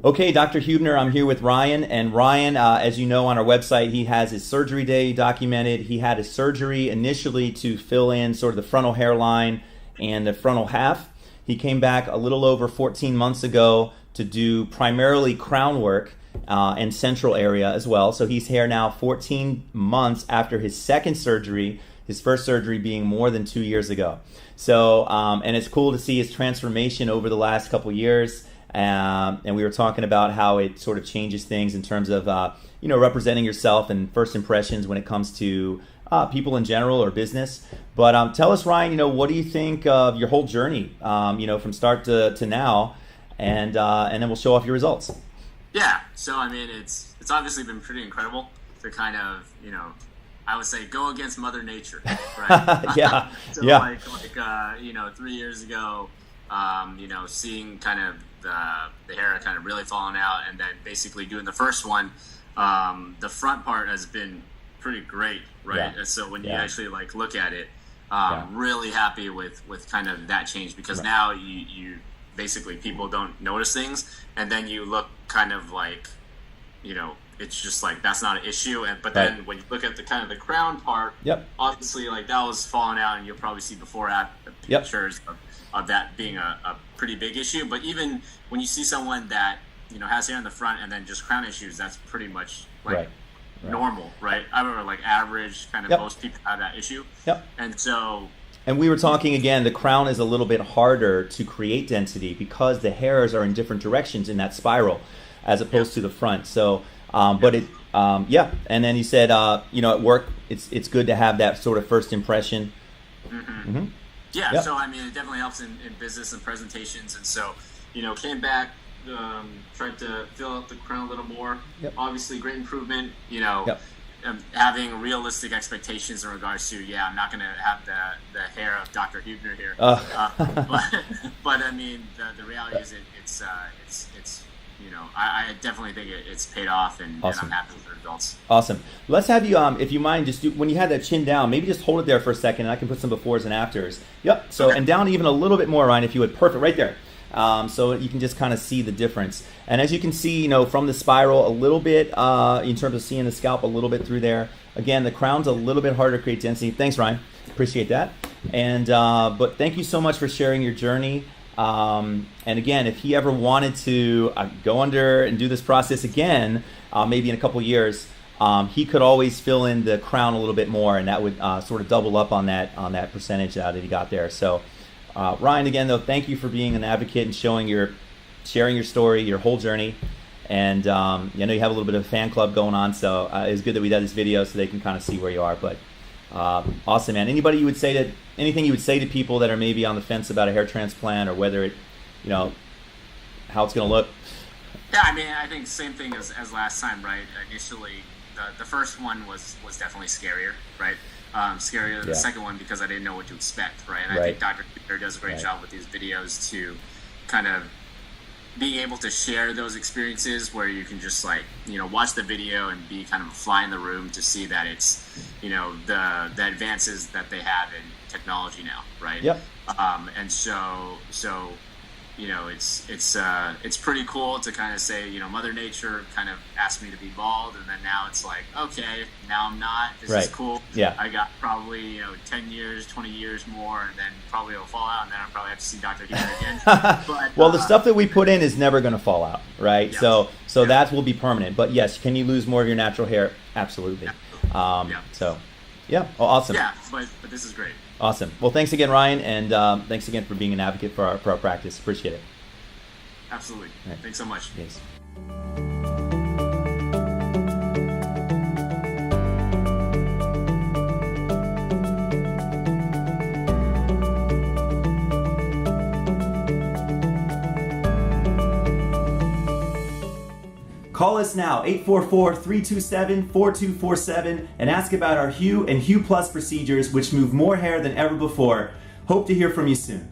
Okay, Dr. Hubner, I'm here with Ryan. And Ryan, as you know on our website, he has his surgery day documented. He had his surgery initially to fill in sort of the frontal hairline and the frontal half. He came back a little over 14 months ago to do primarily crown work and central area as well. So he's here now 14 months after his second surgery, his first surgery being more than 2 years ago. So, and it's cool to see his transformation over the last couple years. And we were talking about how it sort of changes things in terms of, representing yourself and first impressions when it comes to people in general or business. But tell us, Ryan, what do you think of your whole journey, from start to now, and then we'll show off your results. Yeah. So, I mean, it's obviously been pretty incredible to kind of, I would say go against Mother Nature, right? Yeah. So yeah. Like 3 years ago, seeing kind of the hair kind of really falling out, and then basically doing the first one, the front part has been pretty great, right? Yeah. And so when you Yeah. actually look at it, Yeah. really happy with kind of that change, because Right. now you basically people don't notice things, and then you look kind of like, it's just like that's not an issue. But then Right. when you look at the kind of the crown part, Yep. obviously that was falling out, and you'll probably see before at Yep. pictures of that being a pretty big issue. But even when you see someone that has hair in the front and then just crown issues, that's pretty much Right. normal, right? I remember average kind of Yep. most people have that issue. Yep. And so And we were talking again, the crown is a little bit harder to create density because the hairs are in different directions in that spiral as opposed to the front. So, but it, And then you said, at work, it's good to have that sort of first impression. Mm-hmm. Mm-hmm. Yeah, Yep. so I mean, it definitely helps in business and presentations. And so, came back, tried to fill out the crown a little more. Yep. Obviously, great improvement. Yep. Having realistic expectations in regards to, I'm not going to have the hair of Dr. Hubner here. But I mean, the reality is it's I definitely think it's paid off, and Awesome. I'm happy with the results. Awesome. Let's have you, if you mind, just do, when you had that chin down, maybe just hold it there for a second, and I can put some befores and afters. Yep. So, Okay. And down even a little bit more, Ryan, if you would. Perfect. Right there. So you can just kind of see the difference. And as you can see, from the spiral a little bit, in terms of seeing the scalp a little bit through there. Again, the crown's a little bit harder to create density. Thanks, Ryan. Appreciate that. And but thank you so much for sharing your journey. And again, if he ever wanted to go under and do this process again, maybe in a couple years, he could always fill in the crown a little bit more, and that would sort of double up on that percentage that he got there. So, Ryan, again though, thank you for being an advocate and sharing your story, your whole journey. And I know you have a little bit of a fan club going on, so it's good that we did this video so they can kind of see where you are. But awesome, man. Anything you would say to people that are maybe on the fence about a hair transplant, or whether it, how it's going to look? Yeah, I mean, I think same thing as last time, right? Initially, the first one was definitely scarier, right? Scarier than the second one because I didn't know what to expect, right? And I think Dr. Peter does a great job with these videos to kind of being able to share those experiences where you can just watch the video and be kind of a fly in the room to see that it's, the advances that they have in technology now, right? Yep. And so it's pretty cool to kind of say, Mother Nature kind of asked me to be bald, and then now it's like, okay, now I'm not. This is cool. Yeah. I got probably 10 years, 20 years more, and then probably it'll fall out, and then I'll probably have to see Dr. Hubner again. But, well, the stuff that we put in is never going to fall out, right? Yeah. So that will be permanent. But yes, can you lose more of your natural hair? Absolutely. So, yeah. Oh, awesome. Yeah, but this is great. Awesome. Well, thanks again, Ryan, and thanks again for being an advocate for our practice. Appreciate it. Absolutely. Right. Thanks so much. Yes. Call us now, 844-327-4247, and ask about our Hue and Hue Plus procedures, which move more hair than ever before. Hope to hear from you soon.